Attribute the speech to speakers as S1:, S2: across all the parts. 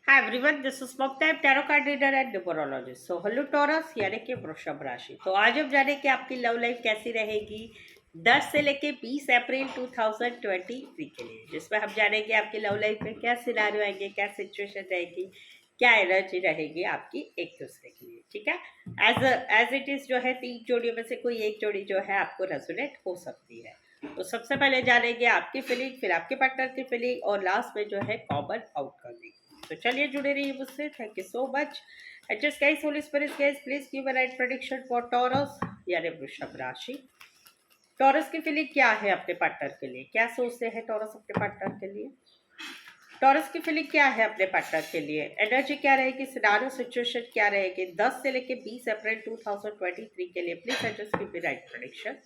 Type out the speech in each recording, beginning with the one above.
S1: Hi everyone, this is Moktaib, tarot card reader and numerologist. So hello Taurus यानी कि वृषभ राशि। तो आज हम जाने कि आपकी लव लाइफ कैसी रहेगी 10 से लेके 20 अप्रैल 2023 के लिए, जिसमें हम जानेंगे आपकी लव लाइफ में क्या सिनारियो आएंगे, क्या सिचुएशन रहेगी, क्या एनर्जी रहेगी आपकी एक दूसरे के लिए। ठीक है, एज इट इज जो है 3 जोड़ियों में से कोई एक जोड़ी जो है आपको रेजोनेट हो सकती है। तो सबसे पहले जानेंगे आपकी फीलिंग, फिर आपके पार्टनर की फीलिंग और लास्ट में जो है कॉमन आउटकम देंगे। तो चलिए जुड़े रहिए मुझसे। Thank you so much. And just guys, Holi spirit guys, please give a right prediction for taurus यानी वृषभ राशि। टॉरस की फीलिंग क्या है अपने पार्टनर के लिए, क्या सोचते हैं टॉरस अपने पार्टनर के लिए। टॉरस की फीलिंग क्या है अपने पार्टनर के लिए, एनर्जी क्या रहेगी, सिनारियो सिचुएशन क्या रहेगी 10 से लेके 20 अप्रैल 2023 के लिए। Please just give the right prediction.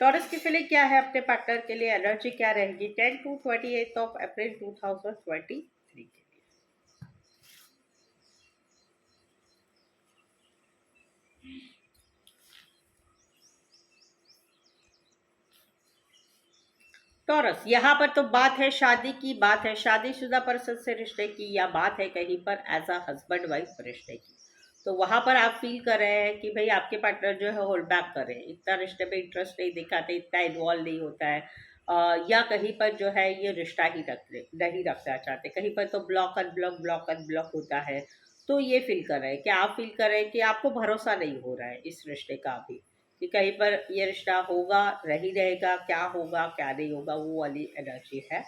S1: Taurus की फीलिंग क्या है अपने पार्टनर के लिए, एनर्जी क्या रहेगी 10 to 28 ऑफ अप्रैल 2023 के लिए। टॉरस, यहाँ पर तो बात है शादी की, बात है शादीशुदा पर्सन से रिश्ते की, या बात है कहीं पर एज अ हस्बैंड वाइफ रिश्ते की। तो वहां पर आप फील कर रहे हैं कि भाई आपके पार्टनर जो है होल्ड बैक कर रहे हैं, इतना रिश्ते में इंटरेस्ट नहीं दिखाते, इतना इन्वॉल्व नहीं होता है, या कहीं पर जो है ये रिश्ता ही नहीं रखना चाहते, कहीं पर तो ब्लॉक अनब्लॉक होता है। तो ये फील कर रहे हैं कि आप फील कर रहे हैं कि आपको भरोसा नहीं हो रहा है इस रिश्ते का अभी, कि कहीं पर ये रिश्ता होगा, रही रहेगा, क्या होगा क्या नहीं होगा, वो वाली एनर्जी है।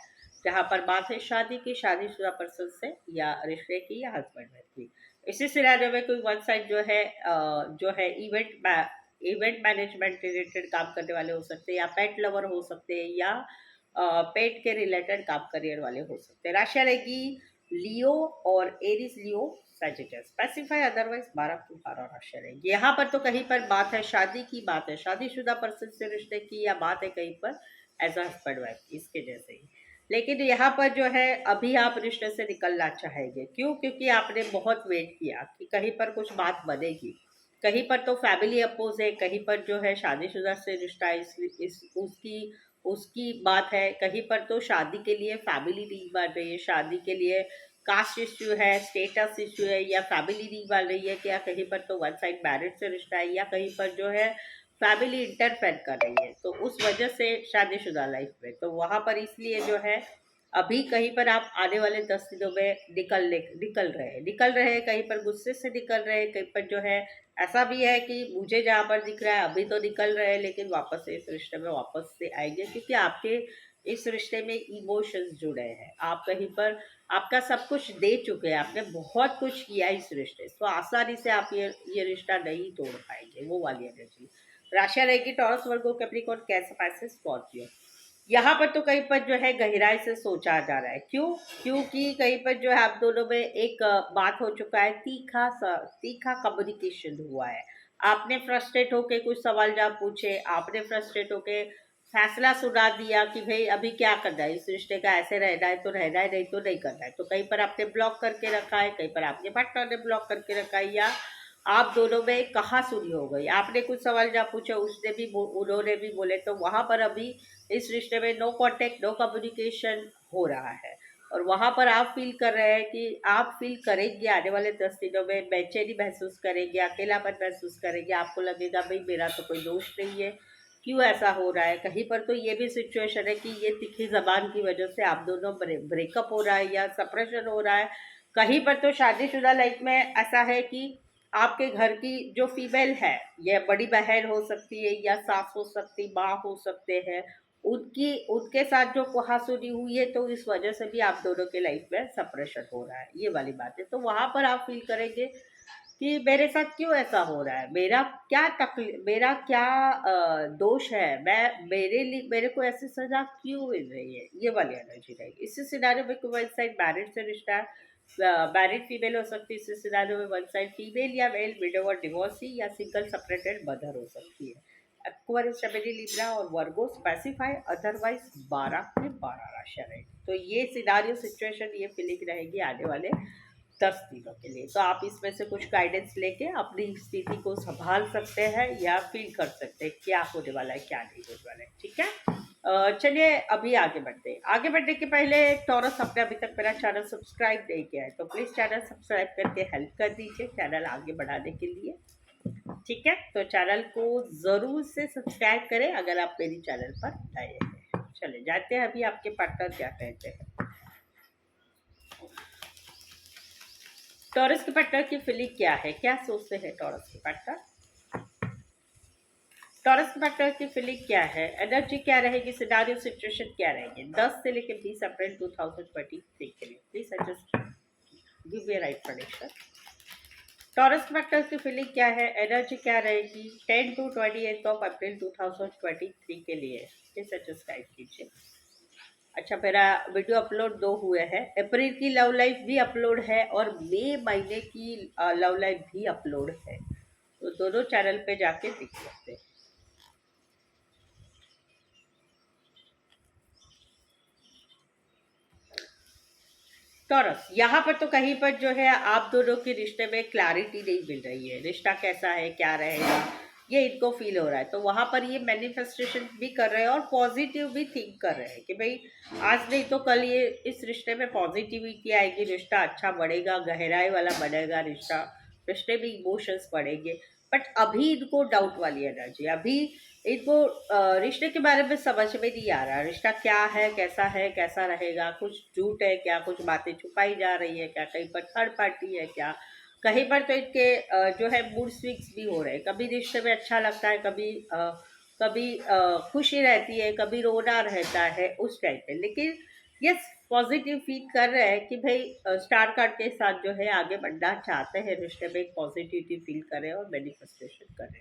S1: जहाँ पर बात है शादी की, शादीशुदा पर्सन से या रिश्ते की या हस्बैंड वाइफ की। इसी सिनारियो में कोई वन साइड जो है इवेंट मैनेजमेंट रिलेटेड काम करने वाले हो सकते हैं, या पेट लवर हो सकते हैं, या पेट के रिलेटेड काम करियर वाले हो सकते हैं। राशि रहेगी लियो और एरिस लियो सजिटस, स्पेसिफाई अदरवाइज 12 की 12 राशि रहेगी। यहाँ पर तो कहीं पर बात है शादी की, बात है शादीशुदा पर्सन से रिश्ते की, या बात है कहीं पर एज अ हस्बैंड वाइफ, इसके जैसे ही। लेकिन यहाँ पर जो है अभी आप रिश्ते से निकलना चाहेंगे, क्यों? क्योंकि आपने बहुत वेट किया कि कहीं पर कुछ बात बनेगी। कहीं पर तो फैमिली अपोज है, कहीं पर जो है शादीशुदा से रिश्ता है, इस उसकी उसकी बात है, कहीं पर तो शादी के लिए फैमिली नहीं बन रही है, शादी के लिए कास्ट इश्यू है, स्टेटस इश्यू है, या फैमिली नहीं बन रही है, क्या कहीं पर तो वन साइड मैरिज से रिश्ता है, या कहीं पर जो है फैमिली इंटरफेयर कर रही है, तो उस वजह से शादीशुदा लाइफ में तो वहां पर इसलिए जो है अभी कहीं पर आप आने वाले 10 दिनों में निकल रहे हैं, कहीं पर गुस्से से निकल रहे हैं, कहीं पर जो है ऐसा भी है कि मुझे जहाँ पर दिख रहा है अभी तो निकल रहे हैं, लेकिन वापस से इस रिश्ते में वापस से आएंगे, क्योंकि आपके इस रिश्ते में इमोशंस जुड़े हैं। आप कहीं पर आपका सब कुछ दे चुके हैं, आपने बहुत कुछ किया इस रिश्ते, तो आसानी से आप ये रिश्ता नहीं तोड़ पाएंगे, वो वाली एनर्जी। राशि रहेगी taurus, Virgo, Capricorn, cancer, Pisces, Scorpio. यहाँ पर तो कहीं पर जो है गहराई से सोचा जा रहा है, क्यों? क्योंकि कहीं पर जो है आप दोनों में एक बात हो चुका है, तीखा कम्युनिकेशन हुआ है। आपने फ्रस्ट्रेट होके कुछ सवाल जवाब पूछे, आपने फ्रस्ट्रेट होके फैसला सुना दिया कि भाई अभी क्या करना है, इस रिश्ते का ऐसे रहना है तो रहना है, नहीं तो नहीं करना है। तो कहीं पर आपने ब्लॉक करके रखा है, कहीं पर आपके पार्टनर ने ब्लॉक करके रखा है, या आप दोनों में कहाँ सुनी हो गई, आपने कुछ सवाल जवाब पूछे, उसने भी उन्होंने भी बोले, तो वहां पर अभी इस रिश्ते में नो कांटेक्ट, नो कम्युनिकेशन हो रहा है। और वहां पर आप फील कर रहे हैं कि आप फील करेंगे आने वाले 10 दिनों में बेचैनी महसूस करेंगे, अकेलापन महसूस करेंगे, आपको लगेगा भाई मेरा तो कोई दोष नहीं है, क्यों ऐसा हो रहा है। कहीं पर तो ये भी सिचुएशन है कि ये तीखी जबान की वजह से आप दोनों ब्रेकअप हो रहा है या सेपरेशन हो रहा है। कहीं पर तो शादीशुदा लाइफ में ऐसा है कि आपके घर की जो फीमेल है, यह बड़ी बहन हो सकती है, या सास हो सकती, माँ हो सकते हैं, उनकी उनके साथ जो कहासुनी हुई है, तो इस वजह से भी आप दोनों के लाइफ में सेपरेशन हो रहा है, ये वाली बात है। तो वहां पर आप फील करेंगे कि मेरे साथ क्यों ऐसा हो रहा है, मेरा क्या दोष है, मेरे को ऐसी सजा क्यों मिल रही है, ये वाली एनर्जी रहेगी। इसी सिनारियो में कोई वन साइड मैरिड से रिश्ता है, मैरिड फीमेल हो सकती है, इसी सिनारियो में वन साइड फीमेल या मेल, विडो और डिवोर्सी, या सिंगल सेपरेटेड मदर हो सकती है। एक्वेरियस, जेमिनी, लिब्रा और वर्गो, स्पेसिफाई अदरवाइज 12 के 12 राशि रहेगी। तो ये सिनारियो सिचुएशन, ये फीलिंग रहेगी आने वाले 10 दिनों के लिए। तो आप इसमें से कुछ गाइडेंस लेके अपनी स्थिति को संभाल सकते हैं, या फील कर सकते हैं क्या होने वाला है क्या नहीं होने वाला है। ठीक है, चलिए अभी आगे बढ़ते हैं। आगे बढ़ने के पहले टॉरस आपने अभी तक मेरा चैनल सब्सक्राइब नहीं किया है तो प्लीज चैनल सब्सक्राइब करके हेल्प कर दीजिए चैनल आगे बढ़ाने के लिए। ठीक है, तो चैनल को जरूर से सब्सक्राइब करें अगर आप मेरी चैनल पर नए हैं। चले जाते हैं अभी आपके पार्टनर क्या कहते हैं। टॉरस के पार्टनर की फीलिंग क्या है, क्या सोचते हैं टॉरस के पार्टनर। टॉरस के पार्टनर की फीलिंग क्या है, एनर्जी क्या रहेगी, सिनेरियो सिचुएशन क्या रहेगी 10 से लेकर 20 अप्रैल 2023 के लिए। Please just give me right prediction. Taurus factor की फीलिंग क्या है, एनर्जी क्या रहेगी 10 टू 28 ऑफ अप्रैल 2023 के लिए। प्लीज सब्सक्राइब कीजिए। अच्छा, मेरा वीडियो अपलोड 2 हुए हैं। अप्रैल की लव लाइफ भी अपलोड है और मई महीने की लव लाइफ भी अपलोड है, तो दोनों चैनल पे जाके देख सकते हैं। टॉरस यहाँ पर तो कहीं पर जो है आप दोनों के रिश्ते में क्लैरिटी नहीं मिल रही है, रिश्ता कैसा है क्या रहेगा ये इनको फील हो रहा है। तो वहां पर ये मैनिफेस्टेशन भी कर रहे हैं और पॉजिटिव भी थिंक कर रहे हैं कि भाई आज नहीं तो कल ये इस रिश्ते में पॉजिटिविटी आएगी, रिश्ता अच्छा बढ़ेगा, गहराई वाला बढ़ेगा रिश्ता, रिश्ते में इमोशंस बढ़ेंगे। बट अभी इनको डाउट वाली एनर्जी, अभी इनको रिश्ते के बारे में समझ में नहीं आ रहा, रिश्ता क्या है कैसा रहेगा, कुछ झूठ है क्या, कुछ बातें छुपाई जा रही है क्या, कहीं पर थर्ड पार्टी है क्या। कहीं पर तो इनके जो है मूड स्विंग्स भी हो रहे हैं, कभी रिश्ते में अच्छा लगता है, कभी खुशी रहती है, कभी रोना रहता है उस टाइप पे। लेकिन यस, पॉजिटिव फील कर रहे हैं कि भाई स्टार कार्ड के साथ जो है आगे बढ़ना चाहते हैं, रिश्ते में एक पॉजिटिविटी फील करें और मैनिफेस्टेशन करें।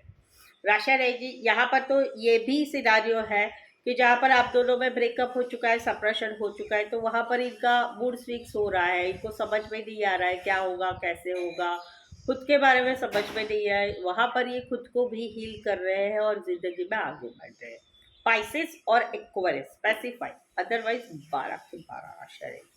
S1: राशा रहेगी यहाँ पर तो ये भी सिनारियो है कि जहाँ पर आप दोनों में ब्रेकअप हो चुका है, सेपरेशन हो चुका है, तो वहां पर इनका मूड स्विंग्स हो रहा है, इनको समझ में नहीं आ रहा है क्या होगा कैसे होगा, खुद के बारे में समझ में नहीं है। वहां पर ये खुद को भी हील कर रहे हैं और जिंदगी में आगे बढ़ रहे हैं। पाइसेस और एक्वेरियस स्पेसिफाई, अदरवाइज 12 के 12 राशा रहेगी।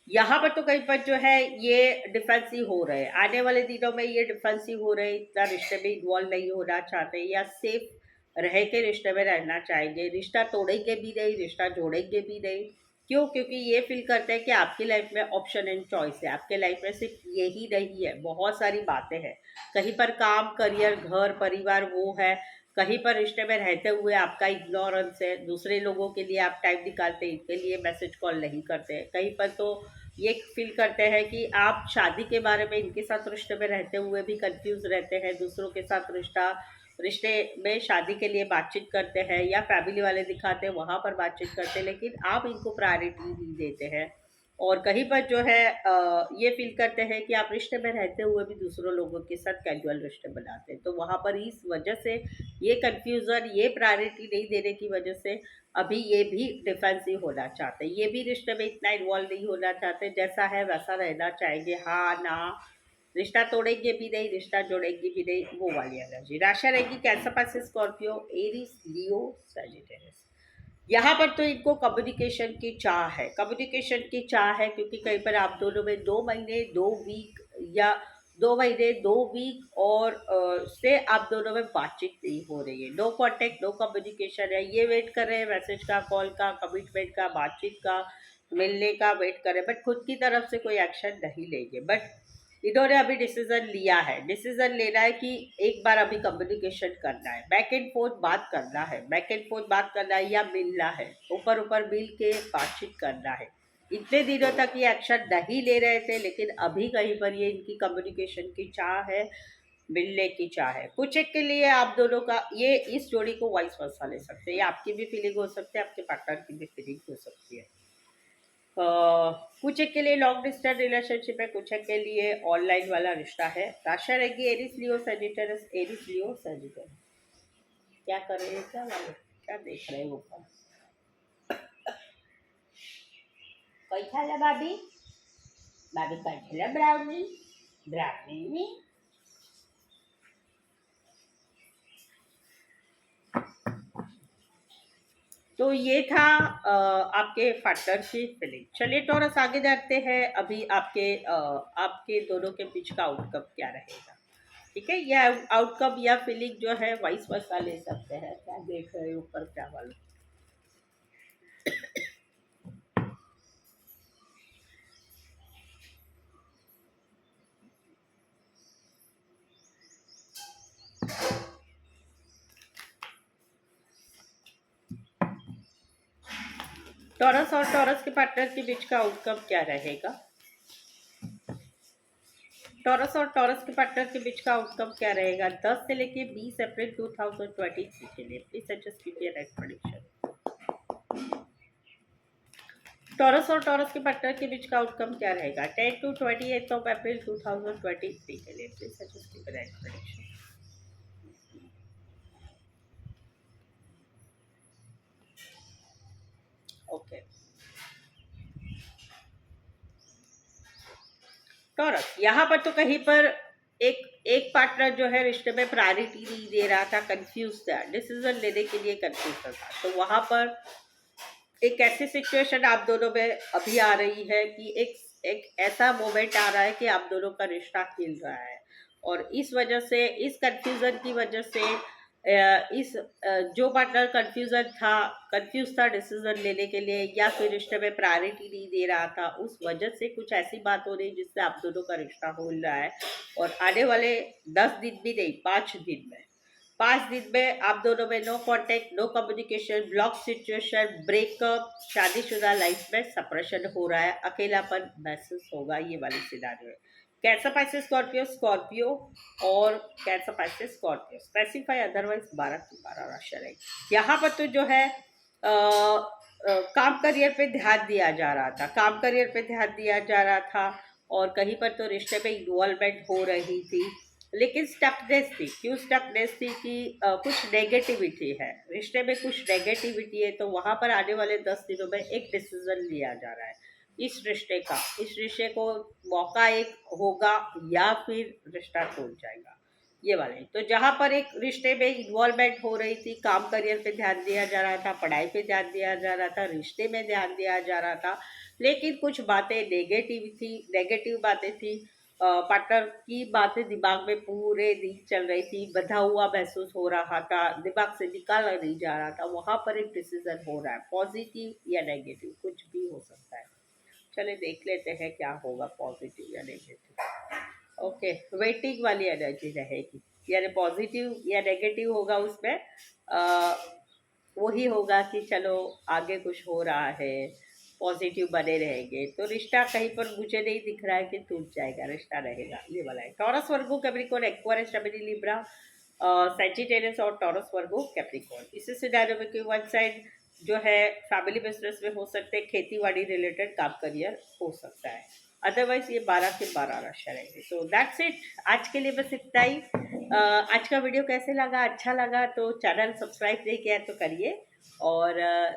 S1: यहाँ पर तो कहीं पर जो है ये डिफेंसिव हो रहे हैं, आने वाले दिनों में ये डिफेंसिव हो रहे हैं, इतना रिश्ते में इन्वॉल्व नहीं होना चाहते या सेफ रह के रिश्ते में रहना चाहेंगे, रिश्ता तोड़ेंगे भी नहीं, रिश्ता जोड़ेंगे भी नहीं। क्यों? क्योंकि ये फील करते हैं कि आपकी लाइफ में ऑप्शन एंड चॉइस है, आपके लाइफ में सिर्फ यही नहीं है, बहुत सारी बातें हैं। कहीं पर काम, करियर, घर, परिवार वो है, कहीं पर रिश्ते में रहते हुए आपका इग्नोरेंस है, दूसरे लोगों के लिए आप टाइम निकालते हैं, इनके लिए मैसेज कॉल नहीं करते हैं। कहीं पर तो ये फील करते हैं कि आप शादी के बारे में इनके साथ रिश्ते में रहते हुए भी कंफ्यूज रहते हैं, दूसरों के साथ रिश्ते में शादी के लिए बातचीत करते हैं या फैमिली वाले दिखाते हैं वहां पर बातचीत करते हैं, लेकिन आप इनको प्रायोरिटी नहीं देते हैं। और कहीं पर जो है ये फील करते हैं कि आप रिश्ते में रहते हुए भी दूसरों लोगों के साथ कैजुअल रिश्ते बनाते हैं, तो वहां पर इस वजह से ये कंफ्यूजन, ये प्रायोरिटी नहीं देने की वजह से अभी ये भी डिफेंसिव होना चाहते हैं, ये भी रिश्ते में इतना इन्वॉल्व नहीं होना चाहते, जैसा है वैसा रहना चाहेंगे, हाँ ना, रिश्ता तोड़ेंगे भी नहीं, रिश्ता जोड़ेंगे भी नहीं, वो वाली एनर्जी। राशि रहेगी कैंसर, पास स्कॉर्पियो, एरीज, लियो, सजिटेरियस। यहाँ पर तो इनको कम्युनिकेशन की चाह है, कम्युनिकेशन की चाह है, क्योंकि कहीं पर आप दोनों में 2 महीने 2 वीक या 2 महीने 2 वीक और से आप दोनों में बातचीत नहीं हो रही है, नो कांटेक्ट नो कम्युनिकेशन है। ये वेट कर रहे हैं मैसेज का, कॉल का, कमिटमेंट का, बातचीत का, मिलने का वेट कर रहे हैं, बट खुद की तरफ से कोई एक्शन नहीं लेंगे। बट इन्होंने अभी डिसीजन लिया है, डिसीजन लेना है कि एक बार अभी कम्युनिकेशन करना है, बैक एंड फोर्थ बात करना है, बैक एंड फोर्थ बात करना है या मिलना है, ऊपर ऊपर मिल के बातचीत करना है। इतने दिनों तक ये एक्शन नहीं ले रहे थे, लेकिन अभी कहीं पर ये इनकी कम्युनिकेशन की चाह है, मिलने की चाह है। कुछ एक के लिए आप दोनों का ये इस जोड़ी को वाइस वर्सा ले सकते हैं, ये आपकी भी फीलिंग हो सकती है, आपके पार्टनर की भी फीलिंग हो सकती है। अ, कुछ एक के लिए लॉन्ग डिस्टेंस रिलेशनशिप है, कुछ एक के लिए ऑनलाइन वाला रिश्ता है। राशि रहेगी एरिस लियो सजिटेरस, एरिस लियो सजिटेरस। क्या कर रहे हैं, क्या वाले क्या देख रहे हैं ऊपर, कोई खा ला भाभी, भाभी कर खेला ब्राउनी, ब्राउनी में। तो ये था आपके पार्टनर की फीलिंग। चलिए टॉरस आगे जाते हैं, अभी आपके दोनों के बीच का आउटकम क्या रहेगा। ठीक है, यह आउटकम या फीलिंग जो है वाइस वर्सा ले सकते हैं। क्या देख रहे हो ऊपर, क्या वाला टॉरस और टॉरस के पार्टनर के बीच का आउटकम क्या रहेगा? टॉरस और टॉरस के पार्टनर के बीच का आउटकम क्या रहेगा 10 से लेके 20 अप्रैल 2023 के लिए? प्लीज सजेस्ट कीजिए राइट प्रेडिक्शन। टॉरस और टॉरस के पार्टनर के बीच का आउटकम क्या रहेगा 10 to 28 ऑफ अप्रैल 2023 के लिए? प्लीज सजेस्ट कीजिए राइट प्रेडिक्शन। ओके, टॉरस यहाँ पर तो कहीं पर एक एक पार्टनर जो है रिश्ते में प्रायोरिटी नहीं दे रहा था, कंफ्यूज था, डिसीजन लेने के लिए कंफ्यूज था। तो वहां पर एक ऐसी सिचुएशन आप दोनों में अभी आ रही है कि एक ऐसा मोमेंट आ रहा है कि आप दोनों का रिश्ता खिल रहा है, और इस वजह से, इस कंफ्यूजन की वजह से जो पार्टनर कंफ्यूज था डिसीजन लेने के लिए, या फिर रिश्ते में प्रायोरिटी नहीं दे रहा था, उस वजह से कुछ ऐसी बात हो रही है जिससे आप दोनों का रिश्ता हो रहा है। और आने वाले 10 दिन भी नहीं, 5 दिन में आप दोनों में no contact, no communication, block situation, breakup, शादीशुदा लाइफ में सेपरेशन हो रहा है, अकेलापन महसूस होगा, ये वाली सिनारियो है। कैंसर पाइसेस स्कॉर्पियो, स्कॉर्पियो और cancer Pisces Scorpio, specify otherwise 12 की 12 राशि रहेगी। यहाँ पर तो जो है काम करियर पे ध्यान दिया जा रहा था, काम करियर पे ध्यान दिया जा रहा था, और कहीं पर तो रिश्ते में इन्वॉल्वमेंट हो रही थी, लेकिन स्टकनेस थी। क्यों स्टकनेस थी कि कुछ नेगेटिविटी है, रिश्ते में कुछ नेगेटिविटी है, तो वहां पर आने वाले 10 दिनों में एक डिसीजन लिया जा रहा है इस रिश्ते को, मौका एक होगा या फिर रिश्ता टूट जाएगा, ये वाले। तो जहां पर एक रिश्ते में इन्वॉल्वमेंट हो रही थी, काम करियर पे ध्यान दिया जा रहा था, पढ़ाई पे ध्यान दिया जा रहा था, रिश्ते में ध्यान दिया जा रहा था, लेकिन कुछ बातें नेगेटिव बातें थी, पार्टनर की बातें दिमाग में पूरे दिन चल रही थी, बंधा हुआ महसूस हो रहा था, दिमाग से निकाला नहीं जा रहा था, वहां पर एक डिसीजन हो रहा है, पॉजिटिव या नेगेटिव, कुछ भी हो सकता है। चलिए देख लेते हैं क्या होगा, पॉजिटिव या नेगेटिव। ओके, वेटिंग वाली एनर्जी रहेगी, यानी पॉजिटिव या नेगेटिव होगा उसमें वही होगा कि चलो आगे कुछ हो रहा है, पॉजिटिव बने रहेंगे, तो रिश्ता कहीं पर मुझे नहीं दिख रहा है कि टूट जाएगा, रिश्ता रहेगा, ये वाला है। Taurus, Virgo, Capricorn, Aquarius, Gemini, Libra, Sagittarius और टॉरस, वर्गो, कैप्रिकॉर्न। इसी सिनेरियो में कोई वन साइड जो है फैमिली बिजनेस में हो सकते हैं, खेती बाड़ी रिलेटेड काम करियर हो सकता है, अदरवाइज ये 12 के 12 राशि रहेंगे। सो दैट्स इट, आज के लिए बस इतना ही। आज का वीडियो कैसे लगा, अच्छा लगा तो चैनल सब्सक्राइब नहीं किया तो करिए, और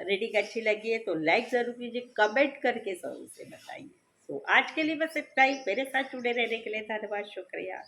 S1: रीडिंग अच्छी लगी है तो लाइक ज़रूर कीजिए, कमेंट करके ज़रूर से बताइए। तो आज के लिए बस इतना ही, मेरे साथ जुड़े रहने के लिए धन्यवाद, शुक्रिया।